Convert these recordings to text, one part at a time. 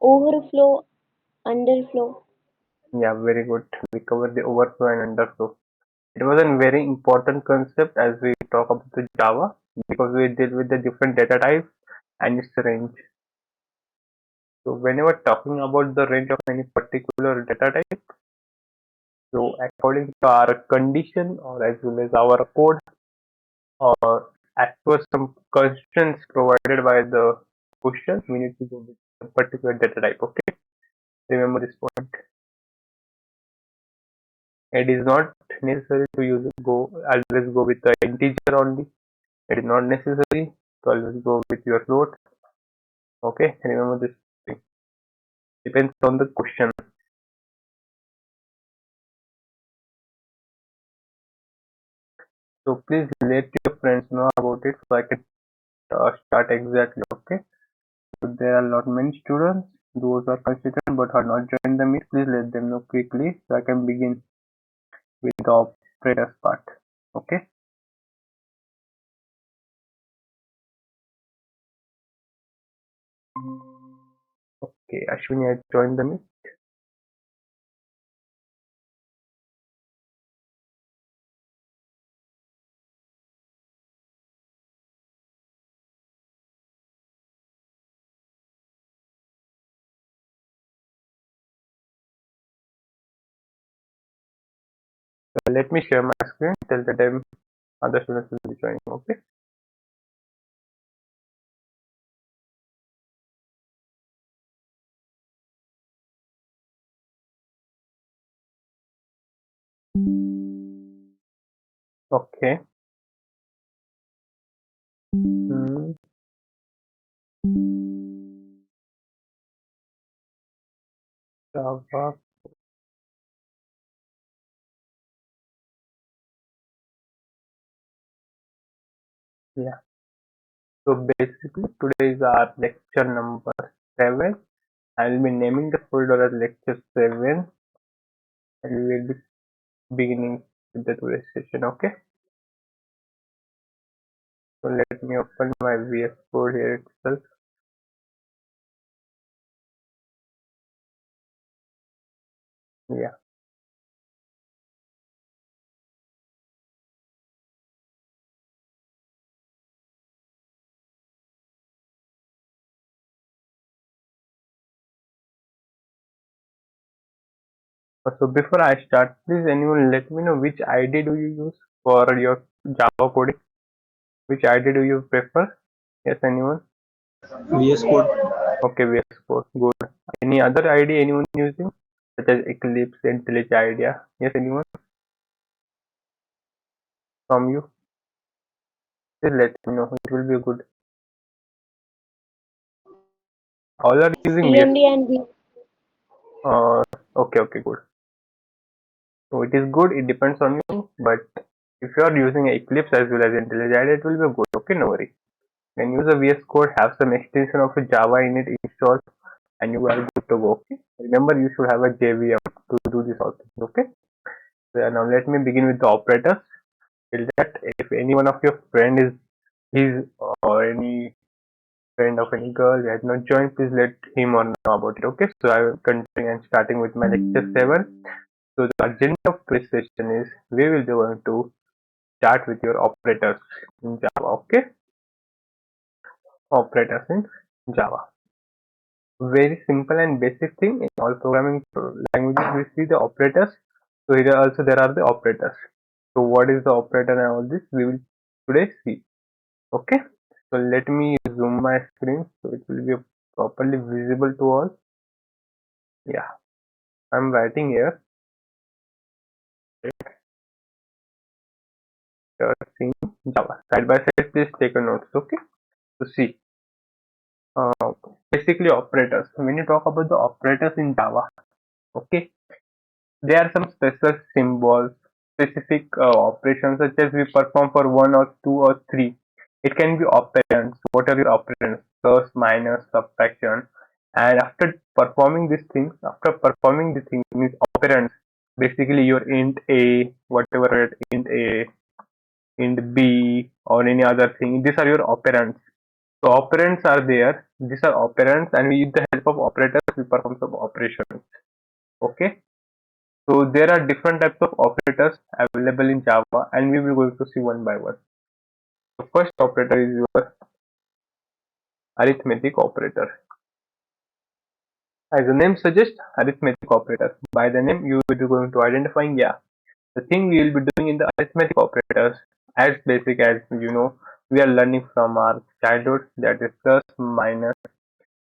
overflow, underflow. Yeah, very good. We covered the overflow and underflow. It was a very important concept as we talk about the Java because we deal with the different data types and its range. So whenever talking about the range of any particular data type, so according to our condition or as well as our code or as per some constraints provided by the question, we need to go with a particular data type. Okay, remember this point. It is not necessary to always go with the integer only. It is not necessary to always go with your float. Okay, remember this thing. Depends on the question. So please let your friends know about it so I can start exactly. Okay. So there are a lot many students. Those are constituent but are not joined the meet. Please let them know quickly so I can begin with the operators part. Okay. Okay, Ashwini has joined the meet. So let me share my screen till the time other students will be joining. Okay. Okay. Hmm. Java. Yeah. So basically today is our lecture number 7. I will be naming the folder as lecture 7 and we will be beginning with the today's session. Okay. So let me open my VS Code here itself. Yeah. So before I start, please anyone let me know which ID do you use for your Java coding? Which ID do you prefer? Yes, anyone? VS Code. Okay, VS Code. Good. Any other ID anyone using? Such as Eclipse, IntelliJ IDEA. Yes, anyone from you? Please let me know. It will be good. All are using VS. CMD and V. Okay, good. So it is good. It depends on you. But if you are using Eclipse as well as IntelliJ IDEA, it will be good. Okay, no worry. When use a VS Code, have some extension of a Java in it installed, and you are good to go. Okay. Remember, you should have a JVM to do this also. Okay. So now let me begin with the operators. Till that, if any one of your friend is or any friend of any girl has not joined, please let him or know about it. Okay. So I will continue and starting with my lecture 7. So the agenda of this session is we will be going to start with your operators in Java. Okay. Operators in Java. Very simple and basic thing in all programming languages we see the operators. So here also there are the operators. So what is the operator and all this we will today see. Okay. So let me zoom my screen so it will be properly visible to all. Yeah, I'm writing here. Seeing Java side by side. Please take a note. Okay. So see, uh, basically operators. When you talk about the operators in Java, okay, there are some special symbols, specific operations such as we perform for 1 or 2 or 3. It can be operands. What are your operands? Plus, minus, subtraction. And after performing the thing means operands, basically your int A, whatever int A, int B, or any other thing. These are your operands. So operands are there. These are operands, and with the help of operators we perform some operations. Okay, so there are different types of operators available in Java, and we will going to see one by one. The first operator is your arithmetic operator. As the name suggests, arithmetic operator. By the name, you will be going to identifying, yeah, the thing we will be doing in the arithmetic operators, as basic as you know, we are learning from our childhood, that is plus, minus,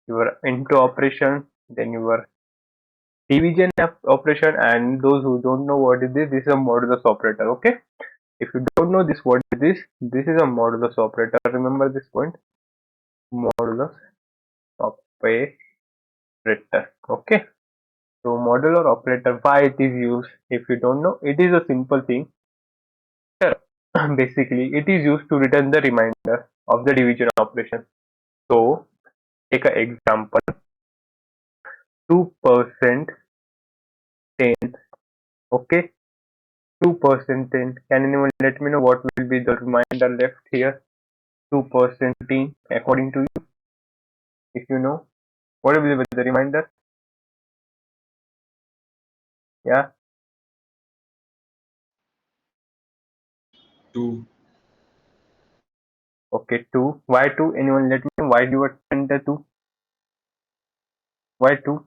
your into operation, then your division operation, and those who don't know what is this is a modulus operator. Okay, if you don't know this, what is this is a modulus operator. Remember this point, modulus operator. Okay, so modular operator, why it is used? If you don't know, it is a simple thing. Basically, it is used to return the remainder of the division operation. So, take an example: 2% 10. Okay, 2% 10. Can anyone let me know what will be the remainder left here? 2% 10. According to you, if you know, what will be the remainder? Yeah, 2. okay, 2. Why 2? Anyone let me know why you were 10 the 2? Why 2?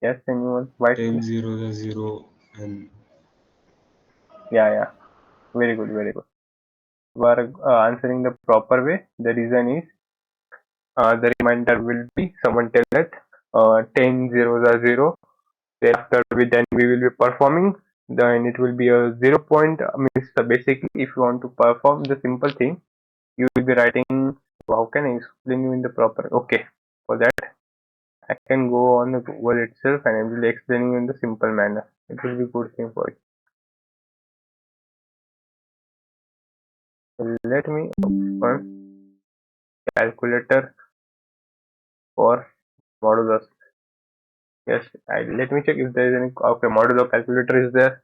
Yes, anyone? Why 2? 10 0 the 0 and Yeah. Very good, very good. You are answering the proper way. The reason is the remainder will be, someone tell that 10 zeros are 0. Thereafter we will be performing, then it will be a 0 point, means basically if you want to perform the simple thing, you will be writing, how can I explain you in the proper, okay, for that I can go on the Google itself and I will be explaining you in the simple manner. It will be good thing for you. So let me open calculator for modulus. Yes, let me check if there is any. Okay, modulo calculator is there.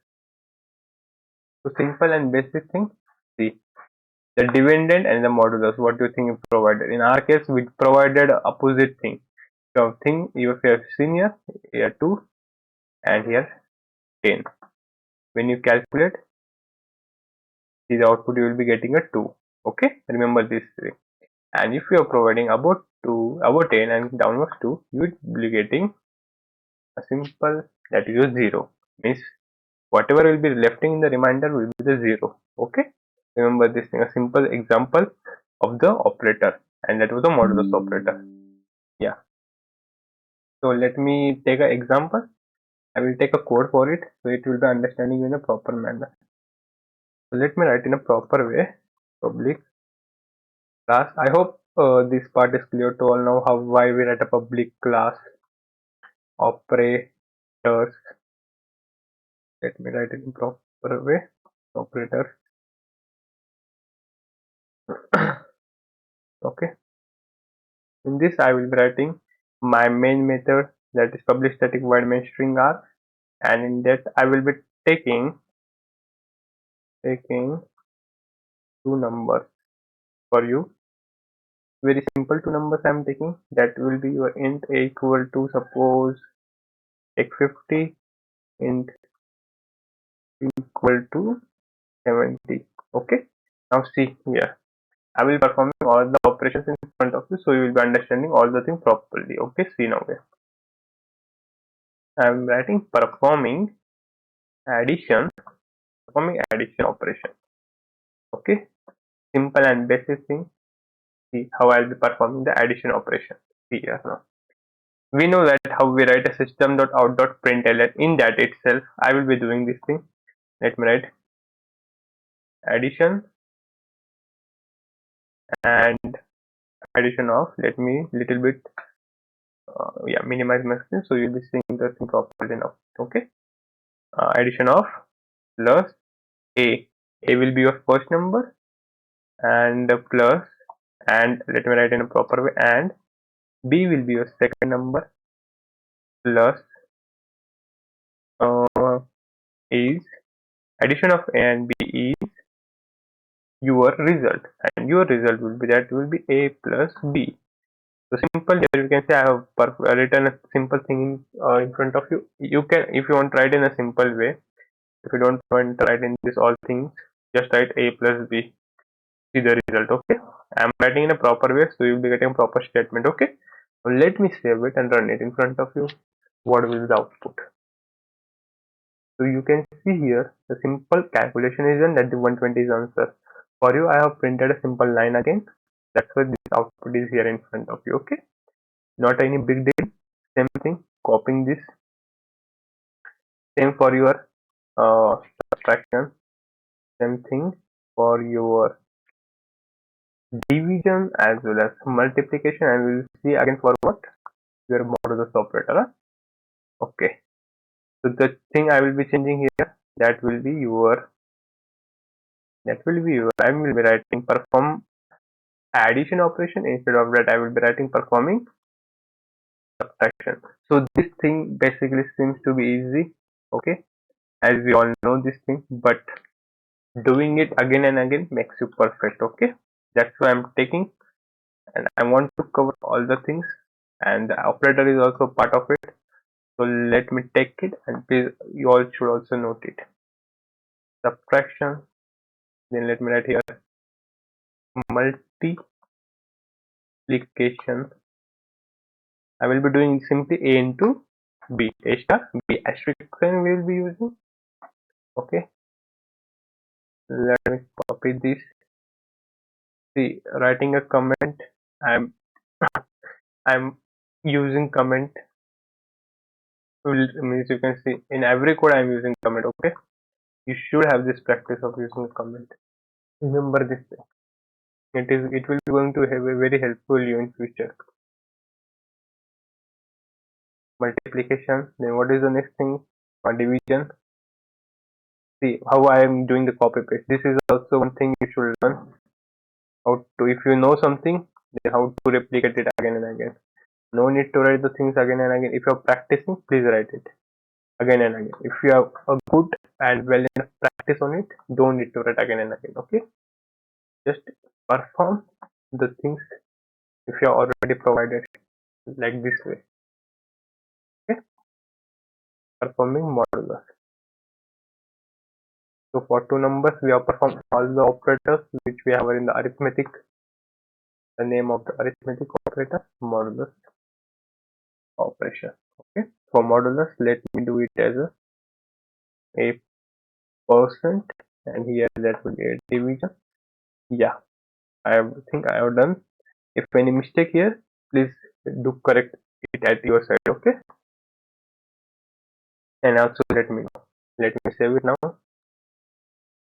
So simple and basic thing. See, the dividend and the modulus. What do you think you provided? In our case, we provided opposite thing. So you have seen here 2 and here 10. When you calculate, see the output, you will be getting a 2. Okay, remember this thing. And if you are providing about 10 and downwards 2, you will be getting a simple, that is a 0. Means whatever will be left in the remainder will be the 0. Okay, remember this thing, a simple example of the operator, and that was the modulus operator. Yeah, so let me take an example. I will take a code for it, so it will be understanding in a proper manner. So let me write in a proper way. Public class. I hope this part is clear to all now, how why we write a public class operators. Let me write it in proper way. Operator. Okay. In this, I will be writing my main method, that is public static void main string r, and in that I will be taking two numbers for you. Very simple two numbers I am taking. That will be your int a equal to, suppose, take 50, int equal to 70. Okay. Now see here. I will be performing all the operations in front of you, so you will be understanding all the things properly. Okay. See now here. I am writing addition, performing addition operation. Okay. Simple and basic thing. See how I'll be performing the addition operation. See here now. We know that how we write a system.out.println. In that itself, I will be doing this thing. Let me write addition and addition of. Let me little bit minimize my screen, so you'll be seeing the thing properly now. Okay. Addition of plus a. A will be your first number, and plus, and let me write in a proper way, and b will be your second number, plus is addition of a and b is your result, and your result will be a plus b. So simple. Here you can say I have written a simple thing in front of you. You can, if you want to write in a simple way, if you don't want to write in this all things, just write a plus b. See the result. Okay, I am writing in a proper way, so you will be getting a proper statement. Okay, so let me save it and run it in front of you. What will be the output? So you can see here the simple calculation is done, that the 120 is answer. For you, I have printed a simple line again. That's why this output is here in front of you. Okay, not any big deal. Same thing, copying this. Same for your subtraction. Same thing for your division as well as multiplication, and we will see again for what? Your modulus operator. Okay, so the thing I will be changing here, that will be your I will be writing perform addition operation. Instead of that, I will be writing performing subtraction. So this thing basically seems to be easy. Okay, as we all know this thing, but doing it again and again makes you perfect. Okay, that's why I'm taking, and I want to cover all the things, and the operator is also part of it. So let me take it, and please, you all should also note it. Subtraction. Then let me write here multiplication. I will be doing simply a into b, a star b asterisk sign we will be using. Okay, let me copy this. See, writing a comment, I'm I'm using comment means, you can see in every code I'm using comment. Okay, you should have this practice of using comment. Remember this thing. It will be going to have a very helpful you in future. Multiplication. Then what is the next thing? Division. See how I am doing the copy paste. This is also one thing you should learn. How to, if you know something, then how to replicate it again and again. No need to write the things again and again. If you are practicing, please write it again and again. If you have a good and well enough practice on it, don't need to write again and again. Okay, just perform the things if you are already provided, like this way. Okay, performing modulus. So for two numbers, we have performed all the operators which we have in the arithmetic. The name of the arithmetic operator, modulus operation. Okay, for modulus, let me do it as a percent, and here that will be a division. Yeah, think I have done. If any mistake here, please do correct it at your side. Okay, and also let me know. Let me save it now.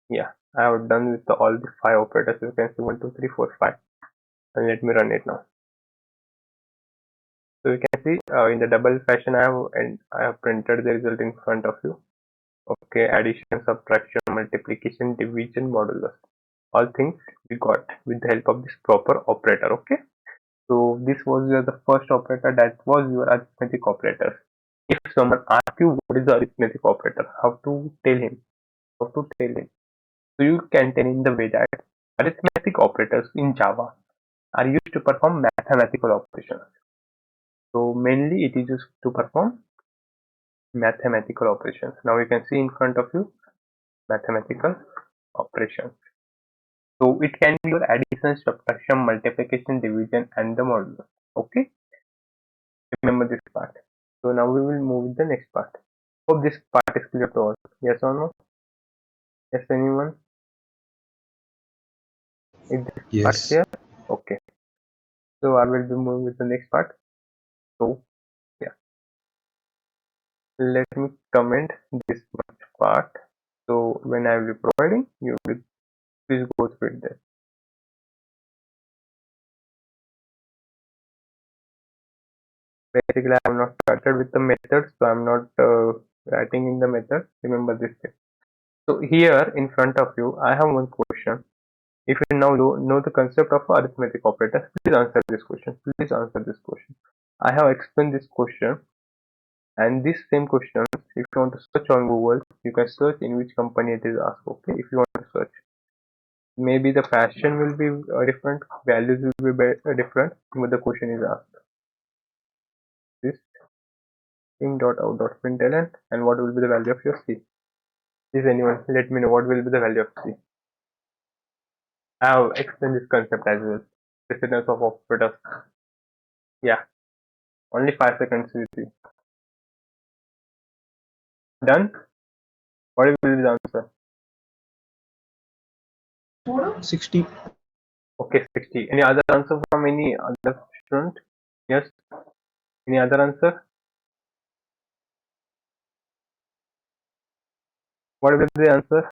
Yeah, I have done with all the 5 operators. You can see 1, 2, 3, 4, 5, and let me run it now. So you can see in the double fashion I have printed the result in front of you. Okay, addition, subtraction, multiplication, division, modulus. All things we got with the help of this proper operator. Okay, so this was the first operator, that was your arithmetic operator. If someone asks you what is the arithmetic operator, how to tell him? So you can tell in the way that arithmetic operators in Java are used to perform mathematical operations. So mainly it is used to perform mathematical operations. Now you can see in front of you mathematical operations. So it can be your addition, subtraction, multiplication, division, and the modulus. Okay, remember this part. So now we will move to the next part. Hope this part is clear to all. Yes or no? Yes, anyone? Is this part Yes. clear? Okay. So I will be moving with the next part. So yeah, let me comment this much part. So when I will be providing, you will please go through it there. Basically, I am not started with the method, so I am not writing in the method. Remember this thing. So here in front of you, I have one question. If you now know the concept of arithmetic operator, please answer this question. Please answer this question. I have explained this question, and this same question, if you want to search on Google, you can search in which company it is asked. Okay, if you want to search, maybe the fashion will be different, values will be different, but the question is asked. This thing dot out dot println, and what will be the value of your C? Is anyone let me know what will be the value of C? I have explained this concept as well. Precedence of operators. Yeah, only 5 seconds with you. Done? What will be the answer? 60. Okay, 60. Any other answer from any other student? Yes? Any other answer? What will be the answer?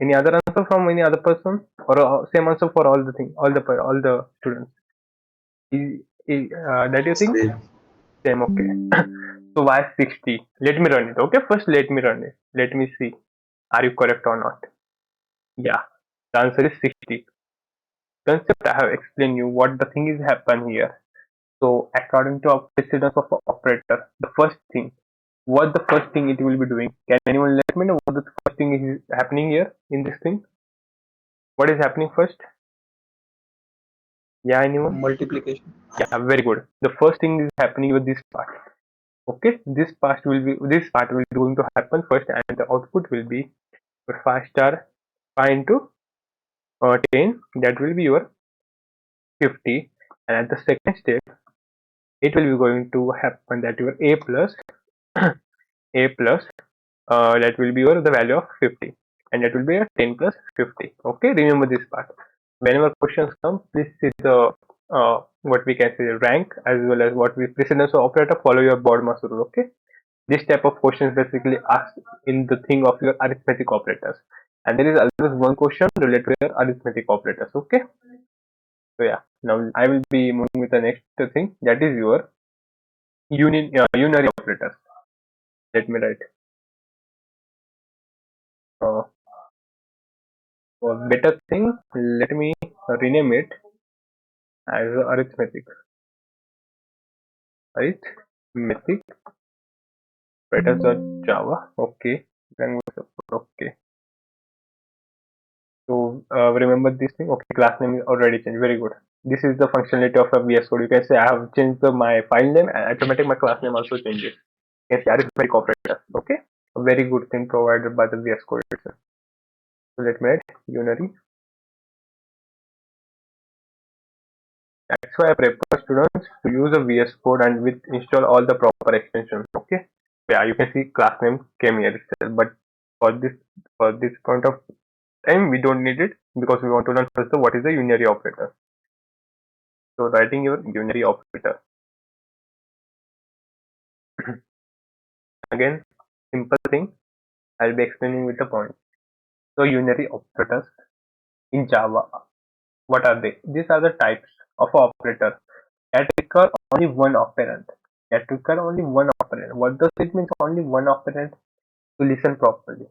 Any other answer from any other person? Or same answer for all the thing, all the students? That you think? Same. Same, okay. So why 60? Let me run it, okay? First, let me run it. Let me see. Are you correct or not? Yeah, the answer is 60. Concept I have explained you what the thing is happen here. So according to our precedence of a operator, the first thing, what the first thing it will be doing? Can anyone let me know what the first thing is happening here in this thing? What is happening first? Yeah, anyone? Multiplication. Yeah, very good. The first thing is happening with this part. Okay, this part will be going to happen first, and the output will be 5 star 5 into 10. That will be your 50, and at the second step, it will be going to happen that your a plus a plus that will be your the value of 50, and that will be a 10 plus 50. Okay, remember this part. Whenever questions come, please see the what we can say rank as well as what we precedence of operator. Follow your Bodmas rule. Okay, this type of questions basically asked in the thing of your arithmetic operators, and there is always one question related to your arithmetic operators. Okay, so yeah, now I will be moving with the next thing, that is your unary operators. Let me write. Uh, for better thing, let me rename it as arithmetic. Arithmetic operators Java. Okay, language support. Okay. So remember this thing. Okay, class name is already changed. Very good. This is the functionality of a VS Code. You can say I have changed my file name, and automatic my class name also changes. You can say arithmetic operators. Okay, a very good thing provided by the VS Code itself. So let me write unary. That's why I prefer students to use a VS Code and with install all the proper extensions. Okay. Yeah, you can see class name came here itself, but for this point of time we don't need it because we want to learn first what is the unary operator. So writing your unary operator. Again, simple thing. I'll be explaining with the point. So unary operators in Java, what are they? These are the types of operator that require only one operand. What does it mean only one operand? To listen properly.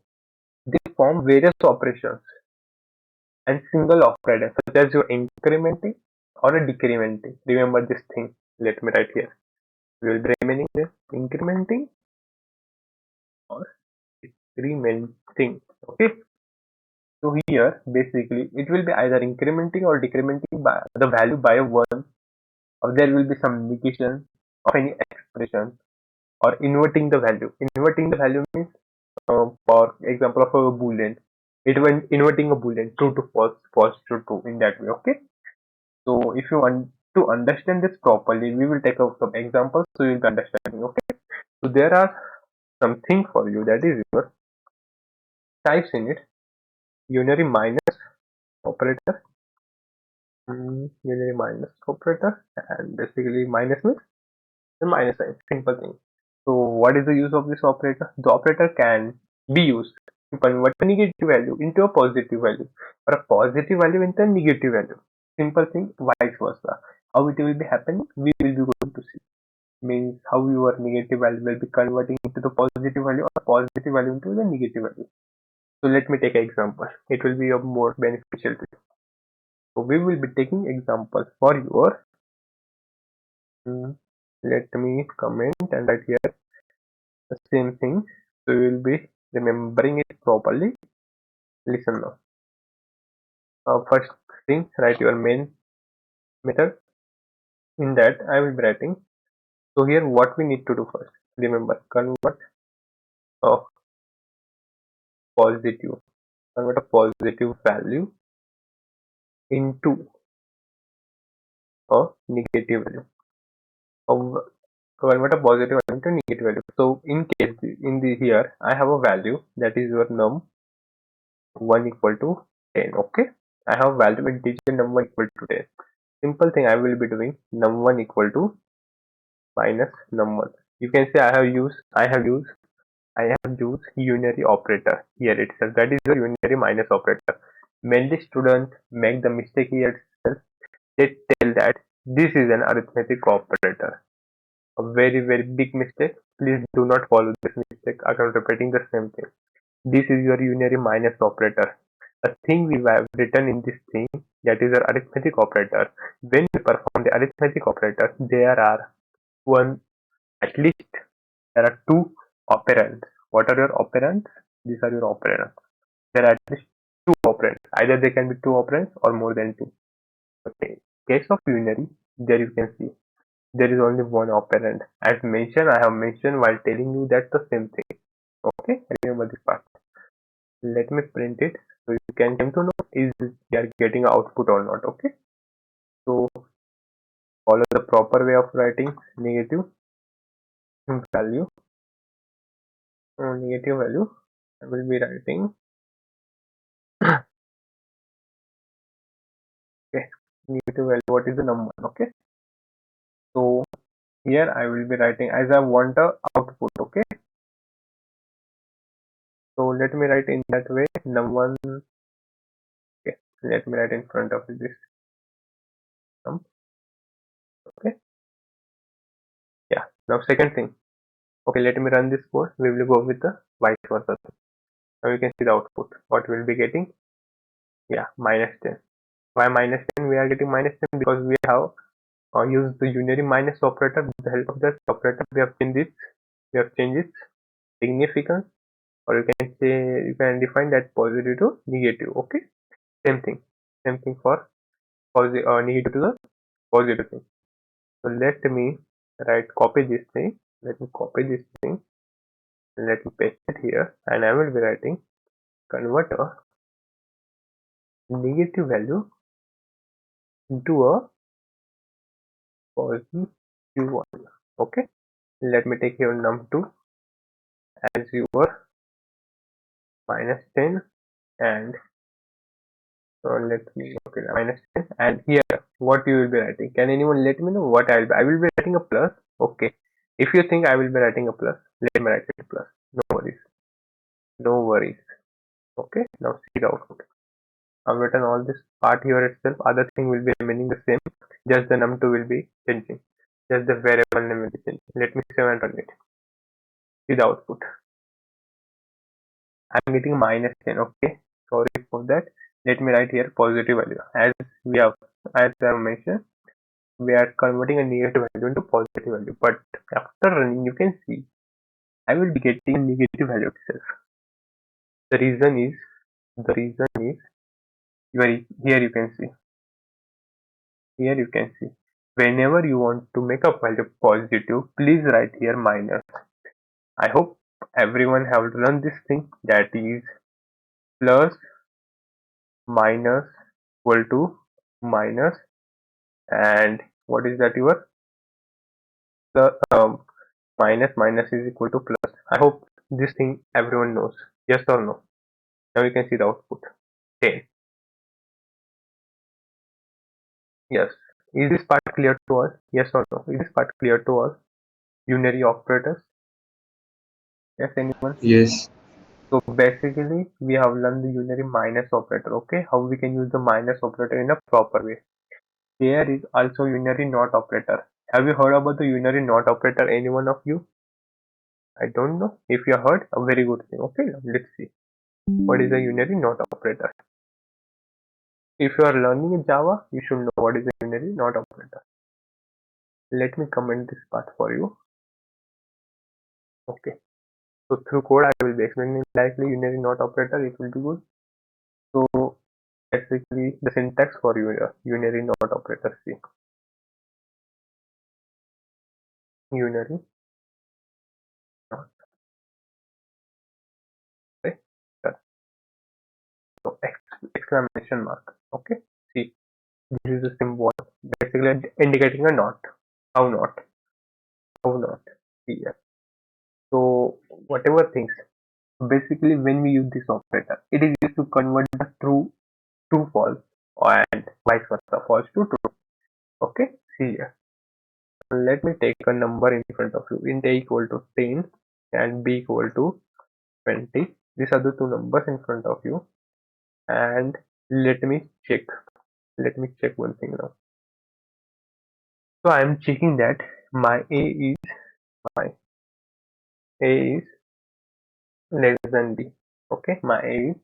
They form various operations and single operator such as your incrementing or a decrementing. Remember this thing. Let me write here. We will be remaining this incrementing or decrementing. Okay. So here basically it will be either incrementing or decrementing by the value by one, or there will be some negation of any expression, or inverting the value. Inverting the value means for example of a boolean, it when inverting a boolean true to false, false to true, in that way. Okay, so if you want to understand this properly, we will take out some examples so you'll be understanding. Okay, so there are something for you, that is your types in it. Unary minus operator, unary minus operator, and basically minus means the minus sign, simple thing. So what is the use of this operator? The operator can be used to convert a negative value into a positive value, or a positive value into a negative value. Simple thing, vice versa. How it will be happening, we will be going to see. Means how your negative value will be converting into the positive value, or positive value into the negative value. So let me take an example. It will be a more beneficial to you. So we will be taking examples for your. Let me comment and write here the same thing, so you will be remembering it properly. Listen now. First thing, write your main method. In that I will be writing. So here what we need to do first, remember, a positive convert a positive value into a negative value. Of- Convert a positive value into negative value. So in case in the here I have a value that is your num1 equal to 10. Okay, I have value integer num1 equal to 10. Simple thing I will be doing, num1 equal to minus num1. You can say I have used unary operator here itself. That is your unary minus operator. Many students make the mistake here itself. They tell that this is an arithmetic operator. A very very big mistake. Please do not follow this mistake. I am repeating the same thing. This is your unary minus operator. A thing we have written in this thing, that is our arithmetic operator. When we perform the arithmetic operator, there are one at least there are two operands. What are your operands? These are your operands. There are at least two operands. Either they can be two operands or more than two. Okay. Case of unary, there you can see there is only one operand. As mentioned, I have mentioned while telling you that the same thing. Okay, remember this part. Let me print it so you can come to know is we are getting output or not. Okay, so follow the proper way of writing negative value. Negative value. I will be writing. Okay, negative value. What is the number? Okay, so here I will be writing as I want a output. Okay, so let me write in that way. Num1. Okay, let me write in front of this num. Okay, yeah. Now second thing. Okay, let me run this code. We will go with the vice versa. Now you can see the output. What we'll be getting? Yeah, minus 10. Why minus 10? We are getting minus 10 because we have used the unary minus operator. With the help of that operator, we have changed its significance, or you can say you can define that positive to negative. Okay, same thing. Same thing for positive negative to the positive thing. So let me copy this thing. Let me copy this thing. Let me paste it here, and I will be writing convert a negative value into a positive one. Okay, let me take your num2 as your minus 10, and so let me okay minus 10, and here what you will be writing. Can anyone let me know what I will be writing a plus? Okay, if you think I will be writing a plus, let me write it plus. No worries, no worries. Okay, now see the output. I've written all this part here itself. Other thing will be remaining the same. Just the num2 will be changing. Just the variable name will be changing. Let me save and run it. See the output. I'm getting minus 10. Okay, sorry for that. Let me write here positive value. As I mentioned, we are converting a negative value into positive value. But after running, you can see I will be getting a negative value itself. The reason is here you can see. Here you can see. Whenever you want to make a value positive, please write here minus. I hope everyone have learned this thing, that is plus minus equal to minus, and what is that your the minus is equal to plus. I hope this thing everyone knows. Yes or no? Now you can see the output 10. Yes. Is this part clear to us? Yes or no? Is this part clear to us? Unary operators? Yes, anyone? Yes. So basically we have learned the unary minus operator. Okay, how we can use the minus operator in a proper way. There is also unary not operator. Have you heard about the unary not operator, any one of you? I don't know. If you heard, a very good thing. Okay, now let's see. What is a unary not operator? If you are learning in Java, you should know what is a unary not operator. Let me comment this part for you. Okay. So through code, I will be explaining likely unary not operator. It will be good. So basically the syntax for unary not operator. See, unary not operator. So exclamation mark. Okay. See, this is a symbol basically indicating a not. How not? How not? See here. So whatever things. Basically, when we use this operator, it is used to convert the true to false and vice versa, false to true. Okay. See here. Let me take a number in front of you. Int a equal to 10 and b equal to 20. These are the two numbers in front of you. And let me check. Let me check one thing now. So I am checking that my my a is less than b. Okay, my a is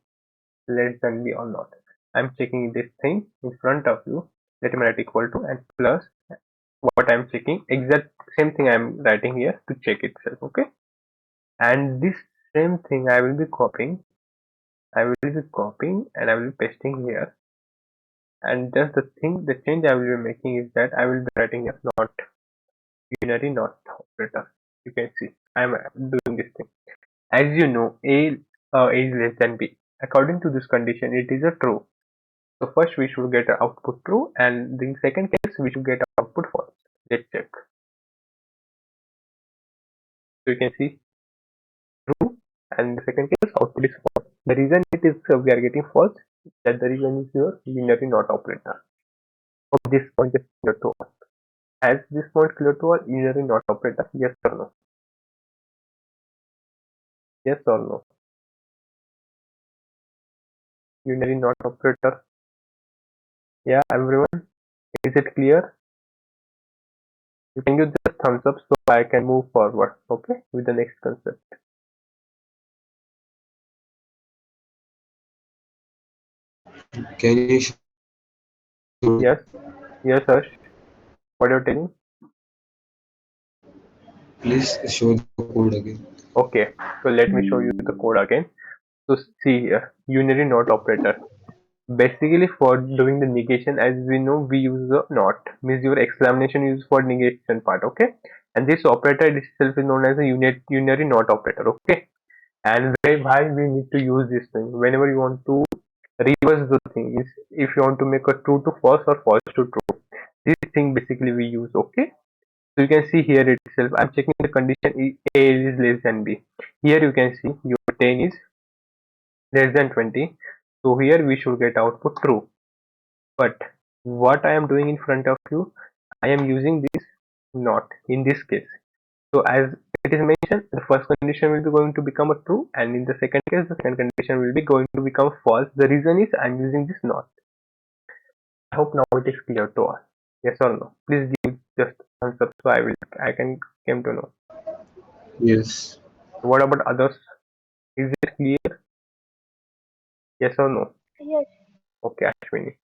less than b or not. I'm checking this thing in front of you. Let me write equal to and plus what I'm checking. Exact same thing I'm writing here to check itself. Okay, and this same thing I will be copying. I will be copying and I will be pasting here. And just the change I will be making is that I will be writing a not unary not operator. You can see I am doing this thing. As you know, a is less than b. According to this condition, it is a true. So first we should get output true, and in second case we should get output false. Let's check. So you can see true, and the second case output is false. The reason it is we are getting false, that the reason is your unary not operator. So this point is clear to all. Has this point clear to all? Unary not operator? Yes or no? Yes or no? Unary not operator? Yeah, everyone. Is it clear? You can give the thumbs up so I can move forward. Okay, with the next concept. Can you show Yes. Yes, Harsh. What are you telling? please show the code again? Okay. So let me show you the code again. So see here, unary not operator. Basically, for doing the negation, as we know, we use the not, means your exclamation is for negation part. Okay, and this operator itself is known as a unary not operator. Okay, and why we need to use this thing whenever you want to reverse the thing is if you want to make a true to false or false to true. This thing basically we use. Okay, so you can see here itself. I'm checking the condition a is less than b. Here you can see your 10 is less than 20. So here we should get output true. But what I am doing in front of you, I am using this not in this case. So as it is mentioned, the first condition will be going to become a true, and in the second case, the second condition will be going to become false. The reason is I am using this not. I hope now it is clear to all. Yes or no? Please give just thumbs up so I can came to know. Yes. What about others? Is it clear? Yes or no? Yes. Okay, Ashwini.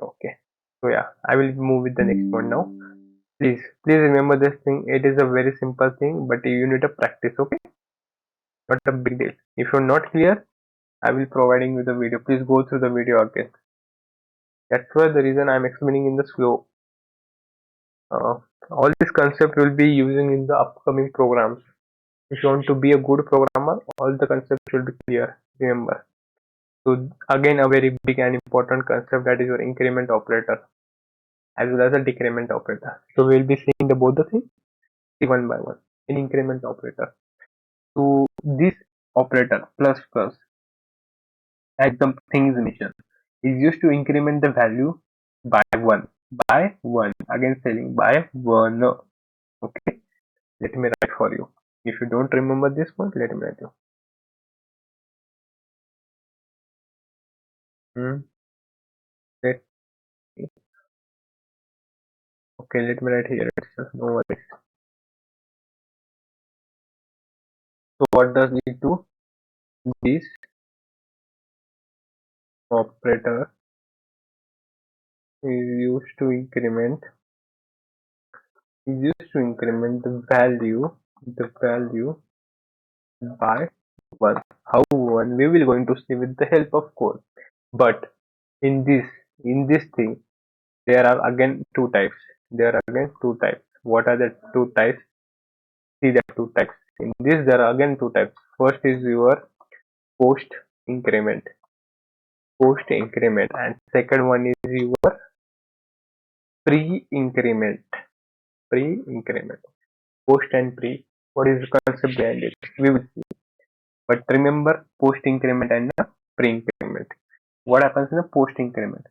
Okay. So yeah, I will move with the next one now. Please remember this thing. It is a very simple thing, but you need to practice. Okay, not a big deal. If you're not clear, I will providing you the video. Please go through the video again. That's why the reason I'm explaining in the slow. Uh, all this concept will be using in the upcoming programs. If you want to be a good programmer, all the concepts will be clear. Remember. So again, a very big and important concept, that is your increment operator as well as a decrement operator. So we'll be seeing the both the things one by one. In increment operator. So this operator plus plus, as the things mentioned, is used to increment the value by one. By one. Again saying by one. Okay. Let me write for you. If you don't remember this one, let me write you. Let me, okay, let me write here itself. No worries. So what does it do? This operator is used to increment the value by one. How one we will going to see with the help of code. But in this thing, there are again two types. There are again two types. What are the two types? See, there are two types. In this, there are again two types. First is your post increment, and second one is your pre increment, post and pre. What is the concept behind it? We will see. But remember, post increment and pre increment. What happens in the post increment?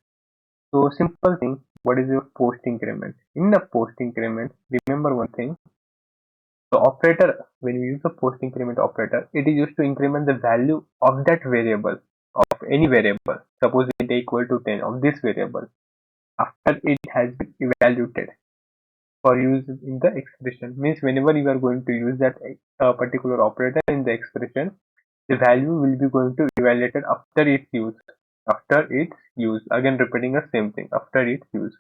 So simple thing. What is your post increment? In the post increment, remember one thing. The operator, when we use the post increment operator, it is used to increment the value of that variable, of any variable. Suppose it equal to 10 of this variable after it has been evaluated for use in the expression. Means whenever you are going to use that particular operator in the expression, the value will be going to evaluated after its use. After its use, again repeating the same thing after its use.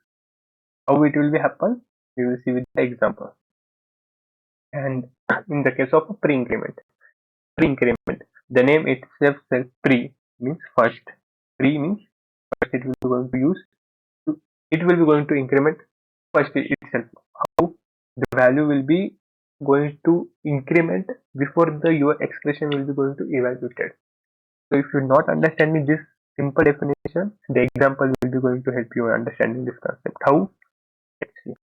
How it will be happen? We will see with the example. And in the case of a pre-increment, the name itself says pre means first. Pre means first. It will be going to increment first itself. How the value will be going to increment before the your expression will be going to evaluated. So if you're not understanding this simple definition, the example will be going to help you in understanding this concept. How? Let's see.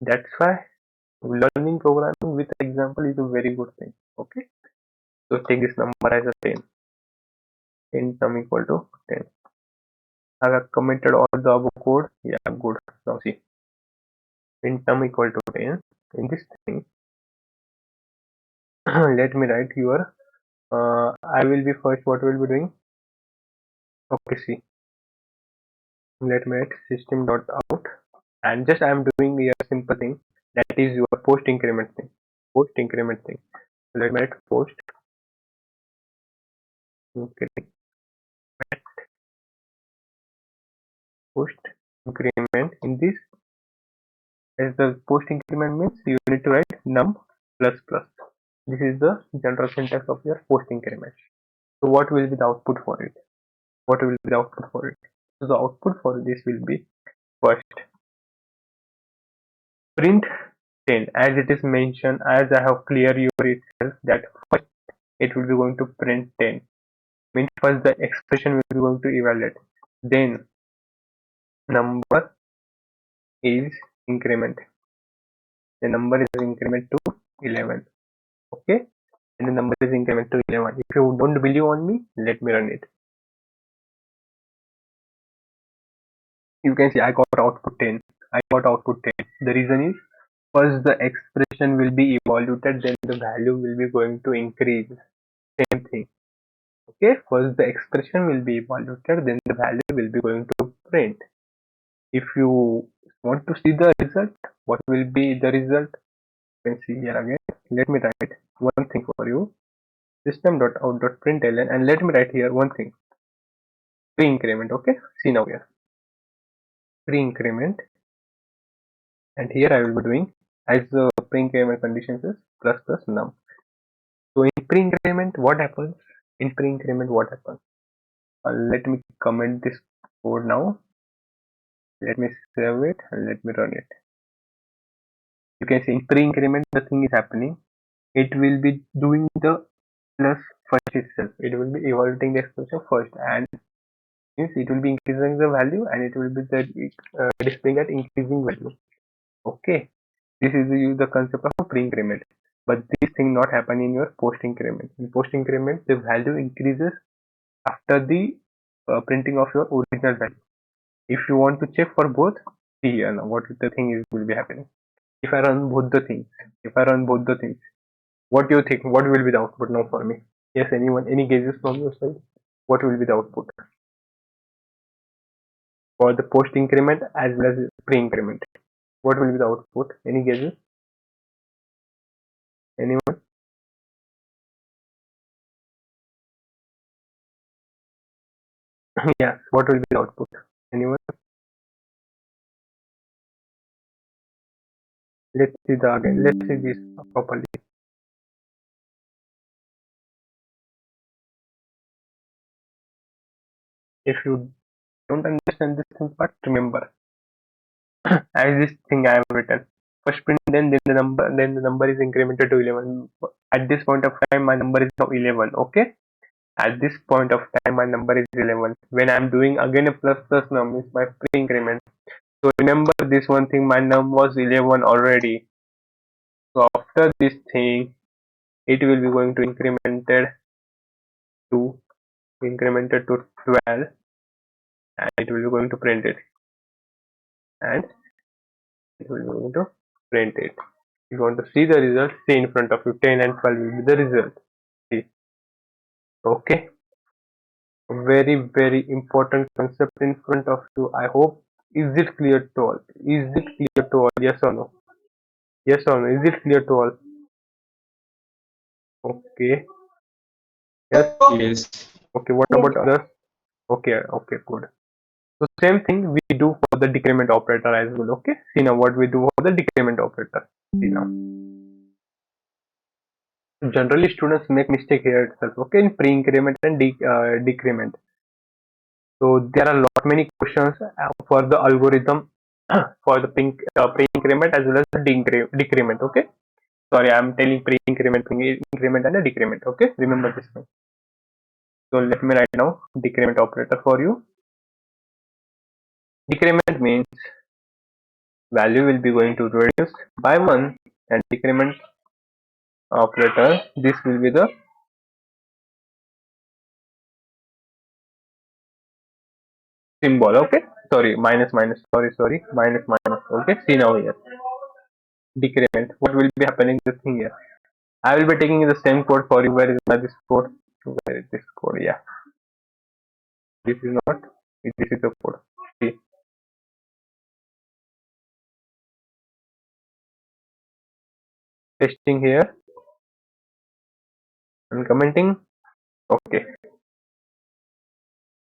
That's why learning programming with example is a very good thing. Okay. So take this number as a 10. 10 sum equal to 10. Have I commented all the above code? Yeah, good. Now see. In sum equal to 10. In this thing, let me write your I will be first. What will be doing? Okay, see. Let me write system dot out, and just I am doing a simple thing, that is your post increment thing. Let me write post increment. In this, as the post increment means you need to write num plus plus. This is the general syntax of your post increment. So what will be the output for it? So the output for this will be first print 10, as it is mentioned, as I have clear your itself, that first it will be going to print 10. Means first the expression will be going to evaluate. Then number is increment. The number is increment to 11. Okay, and the number is increment to 11. If you don't believe on me, let me run it. You can see I got output 10. The reason is first the expression will be evaluated, then the value will be going to increase. Same thing. Okay, first the expression will be evaluated, then the value will be going to print. If you want to see the result, what will be the result? You can see here again. Let me write one thing for you. System.out.println, and let me write here one thing. Pre-increment. Okay, see now here. Pre-increment, and here I will be doing as the pre-increment conditions is plus plus num. So in pre-increment, what happens? Let me comment this code now. Let me save it and let me run it. You can see in pre-increment the thing is happening. It will be doing the plus first itself. It will be evaluating the expression first, and means it will be increasing the value, and it will be displaying at increasing value. Okay, this is the concept of pre-increment. But this thing not happen in your post increment. In post increment, the value increases after the printing of your original value. If you want to check for both, see here now what the thing is will be happening. If I run both the things, what do you think? What will be the output now for me? Yes, anyone? Any guesses from your side? What will be the output for the post increment as well as pre increment? What will be the output? Any guesses? Anyone? Yeah, what will be the output? Anyone? Let's see this properly. If you don't understand this thing part, remember as this thing I have written. First print, then the number is incremented to 11. At this point of time, my number is now 11. Okay. At this point of time, my number is 11. When I'm doing again a plus plus num is my pre-increment. So remember this one thing, my num was 11 already. So after this thing, it will be going to to incremented to 12, and it will be going to print it, and it will be going to print it. If you want to see the result, see in front of you, 10 and 12 will be the result. See, okay. Very very important concept in front of you. I hope, is it clear to all? Is it clear to all? Yes or no? Yes or no? Is it clear to all? Okay. Yes. Yes. Okay. What Yes. about others? Okay. Okay. Good. So same thing we do for the decrement operator as well. Okay. See now what we do for the decrement operator. See now. Generally students make mistake here itself. Okay, in pre-increment and decrement. So there are lot many questions for the algorithm for the pre-increment as well as the decrement. Okay. Sorry, I'm telling pre-increment, increment and a decrement. Okay. Remember this one. So let me write now decrement operator for you. Decrement means value will be going to reduce by 1, and decrement operator, this will be the symbol. Okay, sorry, minus minus, sorry, minus minus. Okay, see now here, decrement, what will be happening this thing here. I will be taking the same code for you. Where is this code? Where is this code? Yeah, this is not, this is the code. See, testing here and commenting. Okay,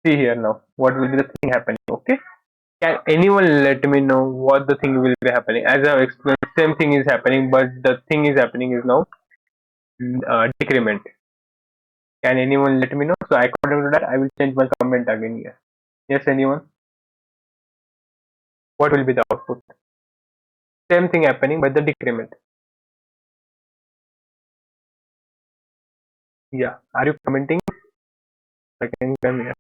see here now what will be the thing happening. Okay, can anyone let me know what the thing will be happening? As I have explained, same thing is happening, but the thing is happening is now decrement. Can anyone let me know? So according to that, I will change my comment again here. Yes, anyone? What will be the output? Same thing happening, but the decrement. Yeah. Are you commenting? I can come here.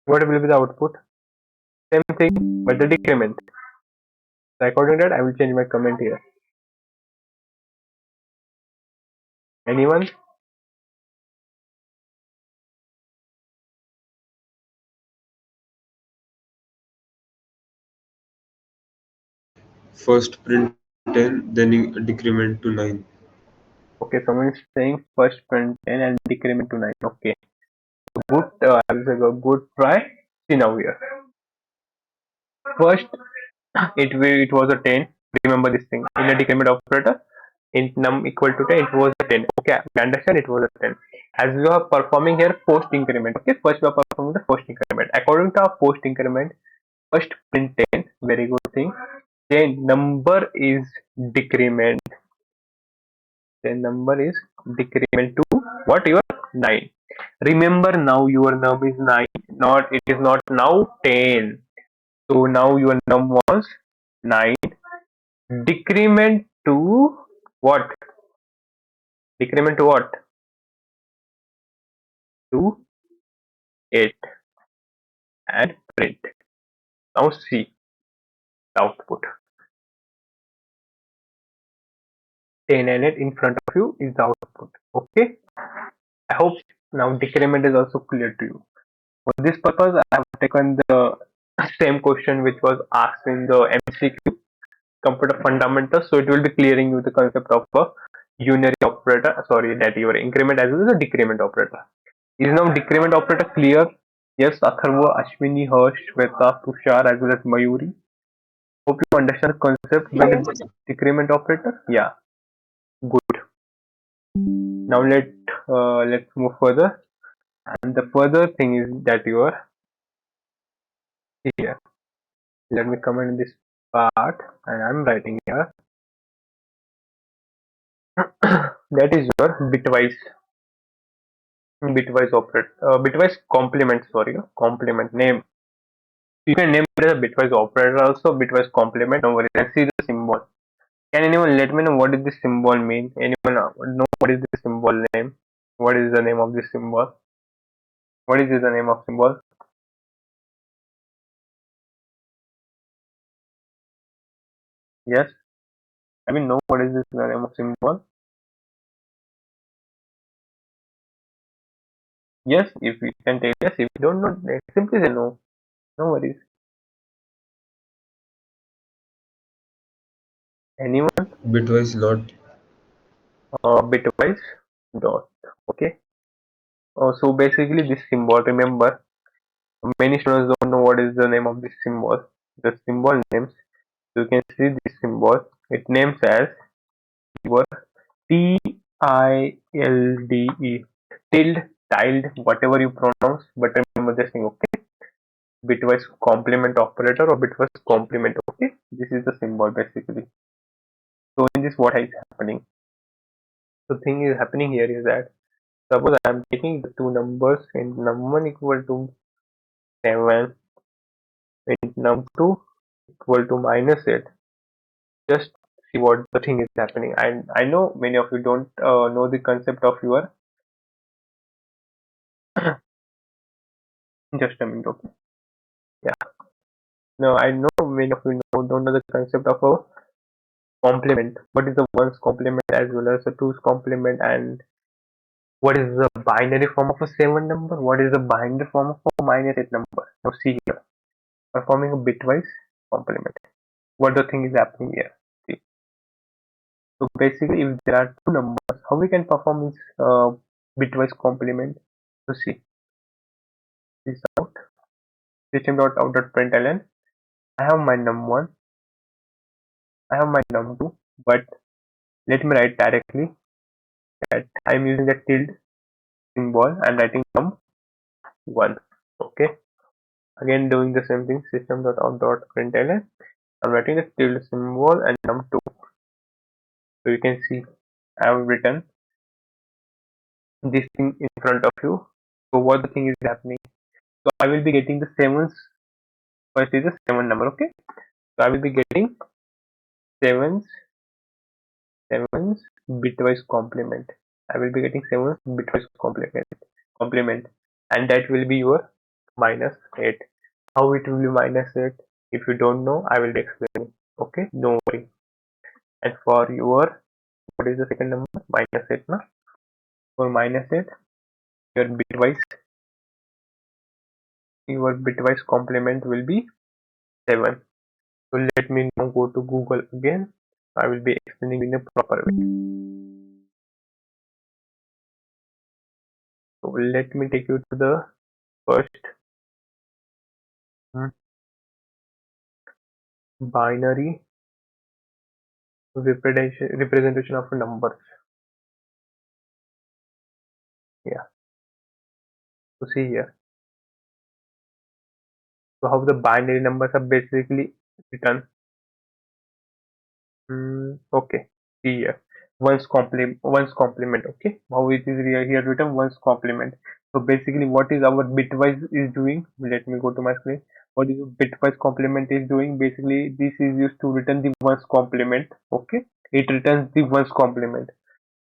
What will be the output? Same thing, but the decrement. So according to that, I will change my comment here. Anyone? First print 10, then decrement to 9. Okay, someone is saying first print 10 and decrement to 9. Okay. Good. I will say good try. See now here. First, it was a 10. Remember this thing. In a decrement operator, in num equal to 10, it was a 10. Okay, we understand it was a 10. As we are performing here post increment. Okay, first we are performing the post increment. According to our post increment, first print 10. Very good thing. Then number is decrement. Then number is decrement to what? Your 9. Remember now your num is 9. Not, it is not now 10. So now your num was 9. Decrement to what? Decrement to what? To 8 and print. Now see the output. 10 and 8 in front of you is the output. Okay. I hope now decrement is also clear to you. For this purpose, I have taken the same question which was asked in the MCQ computer fundamentals. So it will be clearing you the concept of a unary operator. Sorry, that your increment as well as a decrement operator. Is now decrement operator clear? Yes, Atharva, Ashwini, Harsh, Shweta, Tushar as well as Mayuri. Hope you understand the concept by Yes. the decrement operator. Yeah, good. Now let's move further. And the further thing is that you are here. Let me comment this part, and I'm writing here. That is your bitwise. Bitwise operator, bitwise complement. Sorry, complement name. You can name it as a bitwise operator also, bitwise complement. No worries. And see the symbol. Can anyone let me know what does this symbol mean? Anyone know what is the symbol name? What is the name of this symbol? What is the name of symbol? Yes, I mean know what is this the name of symbol? Yes, if you can tell yes. If you don't know, then simply say no. No worries. Anyone? Bitwise lot. Bitwise dot. Okay. So basically this symbol. Remember, many students don't know what is the name of this symbol. The symbol names. You can see this symbol. It names as your tilde, tilde, tilde, whatever you pronounce. But remember this thing. Okay. Bitwise complement operator or bitwise complement. Okay. This is the symbol basically. So in this, what is happening? The thing is happening here is that suppose I am taking the two numbers and num1 equal to 7 and num2 equal to -8. Just see what the thing is happening. And I know many of you don't know the concept of your just a minute. Okay. Yeah. No, I know many of you don't know the concept of a complement. What is the ones complement as well as the twos complement, and what is the binary form of a 7 number? What is the binary form of a -8 number? Now see here. Performing a bitwise complement. What the thing is happening here? See. So basically, if there are two numbers, how we can perform this bitwise complement? So see this out. System.out.println. I have my num1. I have my num2. But let me write directly that I am using the tilde symbol and writing num1. Okay. Again doing the same thing. System.out.println. I'm writing the tilde symbol and num2. So you can see I have written this thing in front of you. So what the thing is happening? So I will be getting the sevens. First is the 7 number. Okay. So I will be getting sevens, sevens bitwise complement. I will be getting sevens bitwise complement, and that will be your -8. How it will be -8? If you don't know, I will be explaining. Okay, don't worry. And for your what is the second number? -8, na? For -8, your bitwise complement will be 7. So let me now go to Google again. I will be explaining in a proper way. So let me take you to the first binary representation of numbers. Yeah. So see here. So how the binary numbers are basically written. Okay. See here. One's complement. Okay. How it is here written one's complement. So basically, what is our bitwise is doing? Let me go to my screen. What is bitwise complement is doing? Basically, this is used to return the one's complement. Okay. It returns the one's complement.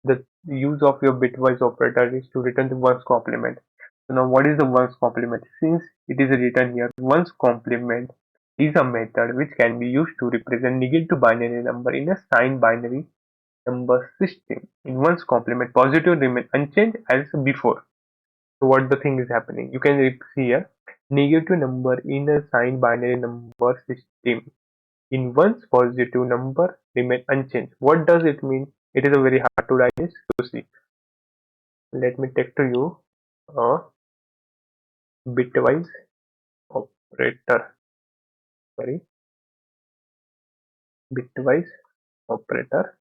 The use of your bitwise operator is to return the ones complement. So now what is the ones complement? Since it is written here, ones complement is a method which can be used to represent negative binary number in a signed binary number system. In ones complement, positive remain unchanged as before. So what the thing is happening? You can see here negative number in a signed binary number system. In one's positive number remain unchanged. What does it mean? It is a very hard to digest. So see. Let me take to you a bitwise operator. Sorry, bitwise operator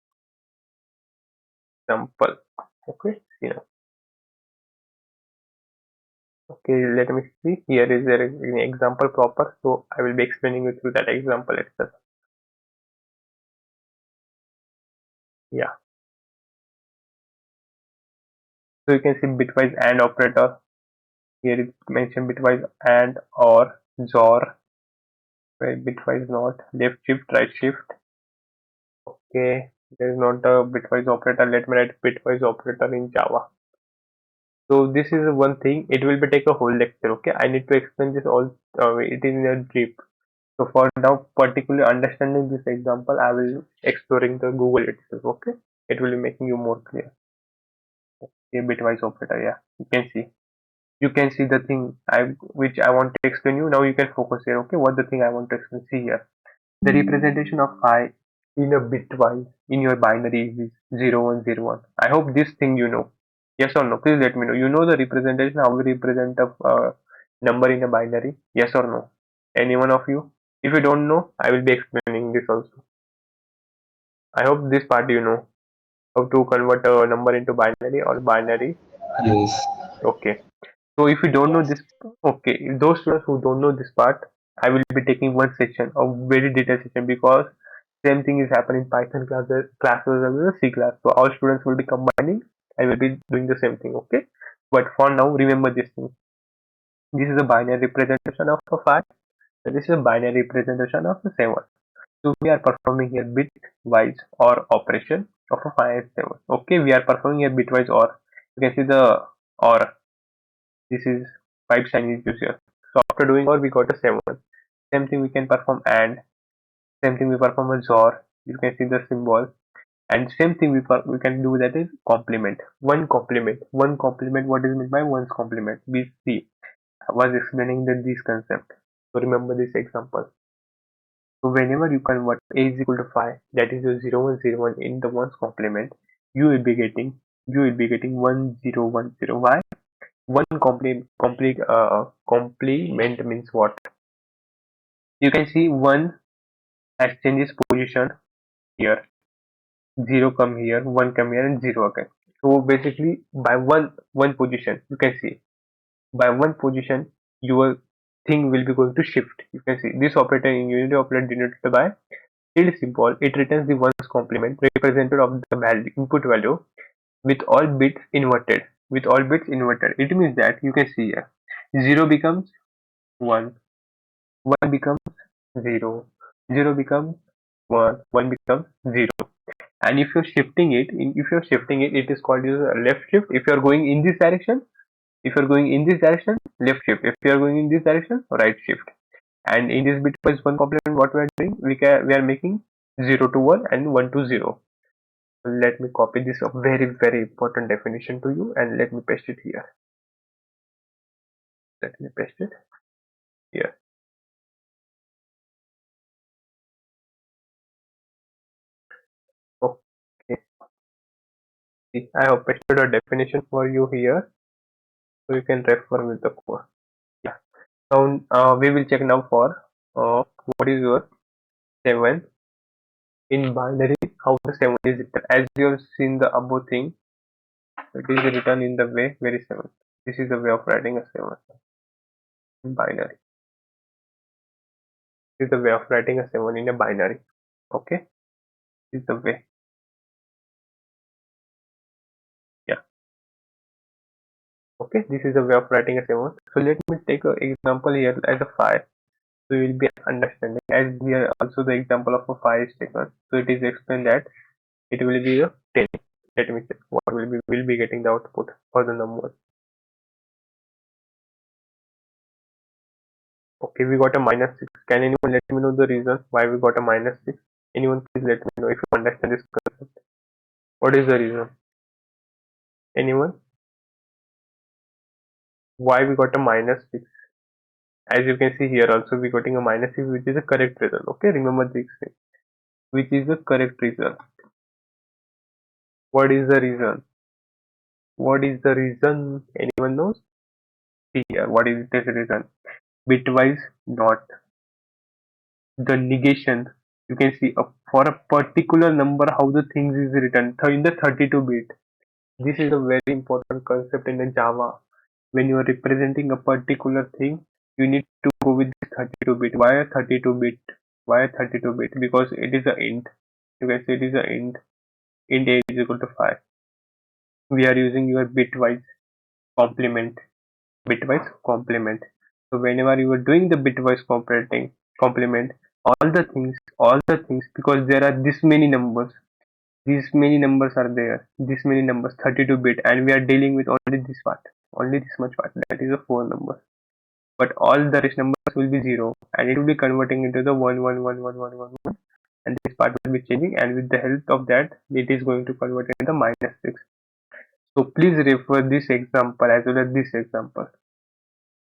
sample. Okay, here. Okay, let me see. Here is there an example proper. So I will be explaining you through that example itself. Yeah. So you can see bitwise AND operator. Here it mentioned bitwise AND or XOR. Where bitwise not left shift, right shift. Okay, there is not a bitwise operator. Let me write bitwise operator in Java. So this is one thing. It will be take a whole lecture. Okay, I need to explain this all. It is in a brief. So for now, particularly understanding this example, I will exploring the Google itself. Okay, it will be making you more clear. Okay, bitwise operator. Yeah, you can see. You can see the thing which I want to explain you. Now you can focus here. Okay, what the thing I want to explain. See here. The representation of I in a bitwise in your binary is 0101. I hope this thing you know. Yes or no? Please let me know. You know the representation, how we represent a number in a binary? Yes or no? Any one of you? If you don't know, I will be explaining this also. I hope this part you know. How to convert a number into binary or binary. Yes. Okay. So if you don't know this, okay, those students who don't know this part, I will be taking one section, a very detailed section, because same thing is happening in Python classes as well as C class. So all students will be combining and will be doing the same thing, okay? But for now, remember this thing. This is a binary representation of a 5, and this is a binary representation of a 7. So we are performing here bitwise OR operation of a 5 and 7. Okay, we are performing a bitwise OR. You can see the OR. This is 5 Chinese juice here. So after doing OR, we got a 7. Same thing we can perform AND. Same thing we perform a XOR. You can see the symbol. And same thing we can do, that is complement. One complement. One complement. What is meant by one's complement? We see. I was explaining this concept. So remember this example. So whenever you convert a is equal to 5, that is your 0101 in the ones complement, you will be getting 1010. Why? One complement means what? You can see 1 has changed its position here, 0 come here, 1 come here, and 0 again. So basically by one position, you can see by one position your thing will be going to shift. You can see this operator in unity operator denoted by tilde symbol. It returns the ones complement represented of the value input value with all bits inverted. With all bits inverted, it means that you can see here 0 becomes 1, 1 becomes 0, 0 becomes 1, 1 becomes 0. And if you're shifting it, it is called as a left shift. If you're going in this direction, left shift. If you are going in this direction, right shift. And in this bitwise one complement, what we are doing, we are making 0 to 1 and 1 to 0. So let me copy this very important definition to you, and let me paste it here. Let me paste it here. Okay. I have pasted a definition for you here, so you can refer with the code. Yeah. So we will check now for what is your 7 in binary, how the 7 is written. As you have seen the above thing, it is written in the way very 7. This is the way of writing a 7 in binary. This is the way of writing a 7 in a binary. Okay, this is the way. Yeah. Okay, this is the way of writing a 7. So let me take an example here as a 5. So you will be understanding, as here also the example of a 5 is taken. So it is explained that it will be a 10. Let me check what will be getting the output for the number. Okay, we got a -6. Can anyone let me know the reason why we got a -6? Anyone please let me know if you understand this concept. What is the reason? Anyone? Why we got a -6? As you can see here also we getting a -6, which is a correct result. Okay, remember this thing. Which is the correct result. What is the reason? What is the reason? Anyone knows? See here, what is this reason? Bitwise not. The negation. You can see for a particular number how the things is written in the 32-bit. This is a very important concept in the Java. When you are representing a particular thing, you need to go with this 32-bit. Why a 32-bit? Why a 32-bit? Because it is a int. You can say it is a int. Int a is equal to 5. we are using your bitwise complement. Bitwise complement. So whenever you are doing the bitwise complement, all the things, because there are this many numbers, these many numbers are there, this many numbers, 32 bit, and we are dealing with only this part, only this much part, that is a 4 number. But all the rest numbers will be 0, and it will be converting into the 1 1 1 1 1 1 1, and this part will be changing, and with the help of that it is going to convert into the minus 6. So please refer this example as well as this example.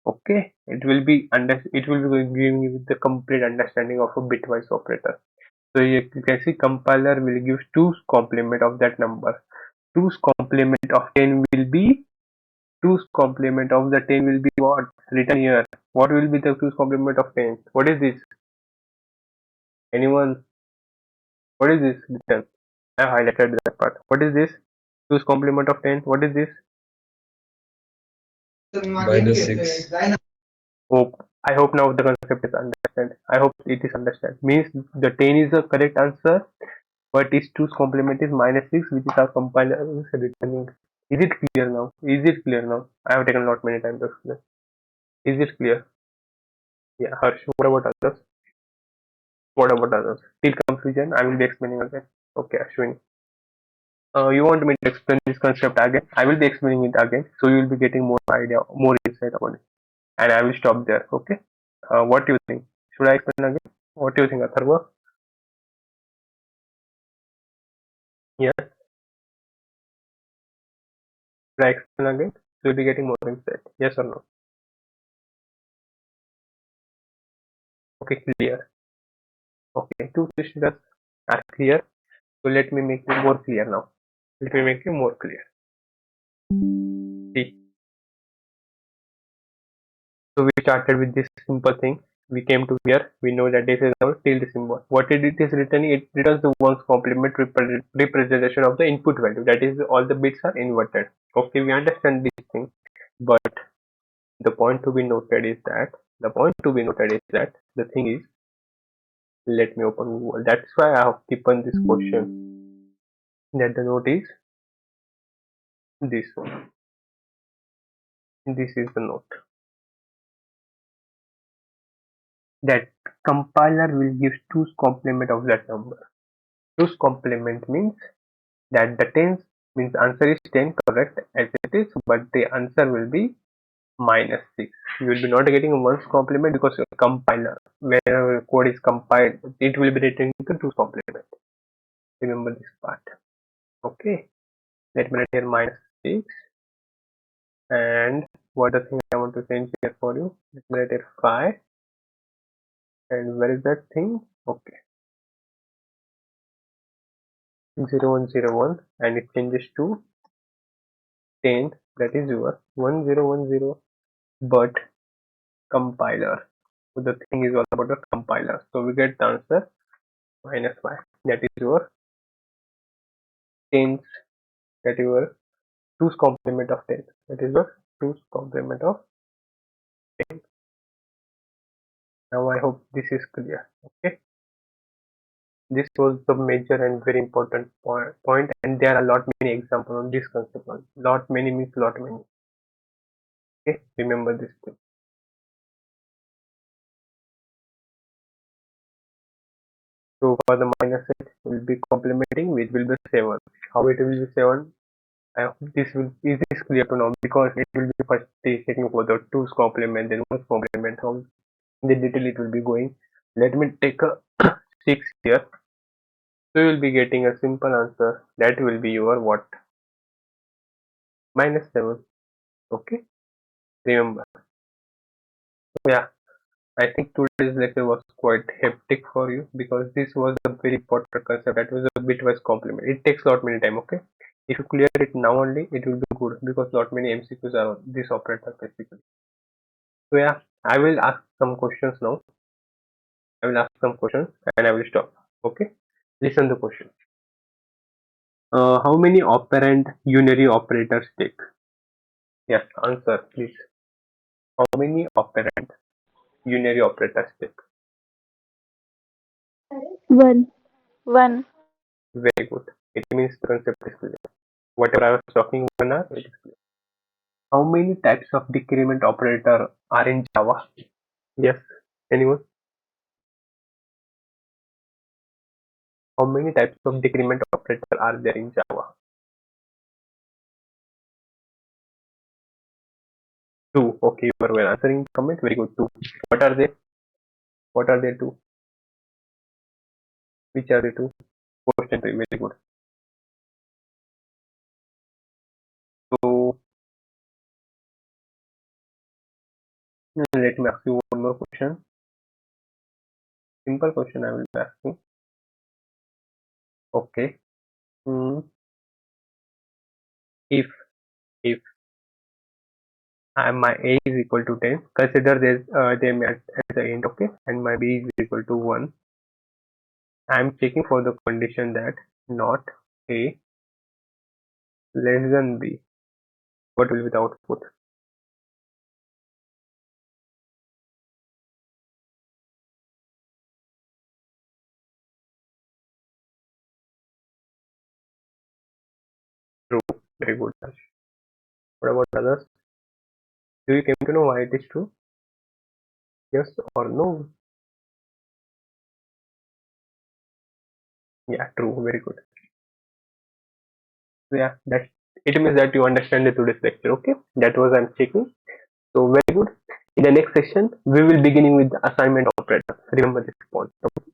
Okay, it will be giving you the complete understanding of a bitwise operator. So you can see compiler will give 2's complement of that number. 2's complement of 10 will be 2's complement of the 10 will be what? Written here. What will be the 2's complement of 10? What is this? Anyone? What is this written? I have highlighted that part. What is this? 2's complement of 10. What is this? -6. Hope. I hope now the concept is understood. I hope it is understood. Means the 10 is the correct answer, but its 2's complement is -6, which is our compiler is returning. Is it clear now? Is it clear now? I have taken a lot many times to explain. Is it clear? Yeah, Harsh. What about others? What about others? Till confusion, I will be explaining again. Okay, Ashwini. You want me to explain this concept again? I will be explaining it again, so you will be getting more idea, more insight about it. And I will stop there. Okay. What do you think? Should I explain again? What do you think, Atharva? Yes. Should I explain again? You'll be getting more insight. Yes or no? Okay, clear. Okay, two questions are clear. So let me make it more clear now. Let me make it more clear. See, so we started with this simple thing. We came to here. We know that this is our tilde symbol. What it is written? It returns the one's complement representation of the input value. That is, all the bits are inverted. Okay, we understand this thing. But the point to be noted is that the thing is, let me open Google. That's why I have given this question. That the note is this one. This is the note. That compiler will give 2's complement of that number. 2's complement means that the tens means answer is 10 correct as it is, but the answer will be -6. You will be not getting a 1's complement because your compiler, whenever code is compiled, it will be returning the 2's complement. Remember this part. Okay. Let me write here -6, and what the thing I want to change here for you. Let me write here 5, and where is that thing? Okay, 0101, and it changes to 10. That is your 1010. But compiler. So the thing is all about the compiler. So we get the answer -5. That is your tens. That is your 2's complement of 10. That is your 2's complement of 10. Now I hope this is clear. Okay. This was the major and very important point, and there are a lot many examples on this concept. Lot many means lot many. Okay, remember this thing. So for the minus it will be complementing, which will be 7. How it will be 7? I hope this is clear to know, because it will be first taking for the 2's complement, then 1's complement. How in the detail it will be going. Let me take a 6 here. So you will be getting a simple answer. That will be your what? -7. Okay, remember. So yeah. I think today's lecture was quite hectic for you, because this was a very important concept. That was a bitwise complement. It takes lot many time. Okay, if you clear it now only, it will be good, because lot many MCQs are on this operator basically. So yeah, I will ask some questions now. I will ask some questions and I will stop. Okay, listen the question. How many operand unary operators take? Yes, answer please. How many operand unary operators take? One. One. Very good. It means the concept is clear. whatever I was talking 1 hour, it is clear. How many types of decrement operator are in Java? Yes, anyone? How many types of decrement operator are there in Java? Two. Okay, you are well answering the comment. Very good. Two. What are they? What are they two? Which are the two? Question three. Very good. So let me ask you one more question. Simple question I will be asking. Okay. Hmm. If if my a is equal to 10, consider this them as the int, okay, and my b is equal to 1. I am checking for the condition that not a less than b. What will be the output? True. Very good. Harsh. What about others? Do you came to know why it is true? Yes or no? Yeah, true. Very good. So yeah, that it means that you understand the today's lecture. Okay, that was I'm checking. So very good. In the next section, we will beginning with the assignment operators. Remember this point. Okay.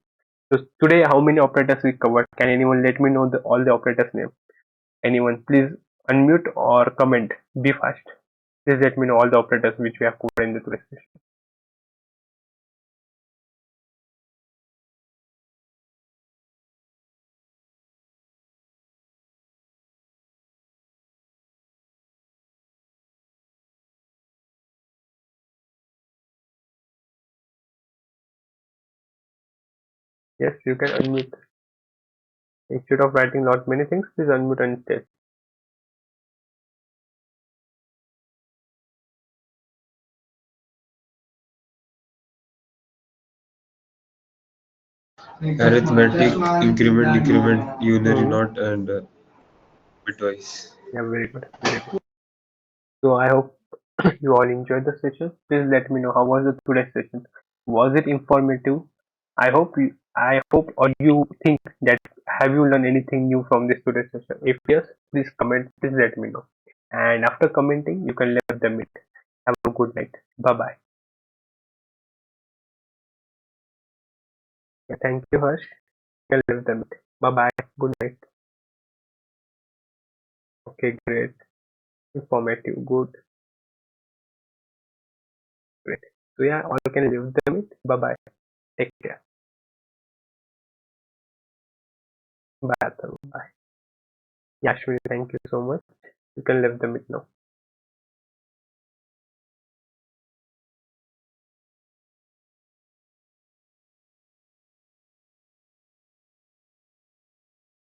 So today, how many operators we covered? Can anyone let me know all the operators name? Anyone, please unmute or comment. Be fast. Please let me know all the operators which we have covered in the today's session. Yes, you can unmute. Instead of writing lot many things, please unmute and tell. Arithmetic, increment, decrement, unary Hmm. not, and bitwise. Yeah, very good. Very good. So I hope you all enjoyed the session. Please let me know how was the today's session. Was it informative? I hope or you think that have you learned anything new from this today's session? If yes, please comment. Please let me know. And after commenting, you can leave the meet. Have a good night. Bye bye. Yeah, thank you, Harsh. You can leave the meet. Bye bye. Good night. Okay, great. Informative. Good. Great. So yeah, all can leave the meet. Bye bye. Take care. Bye. Bye. Yashwini, thank you so much. You can leave the meet now.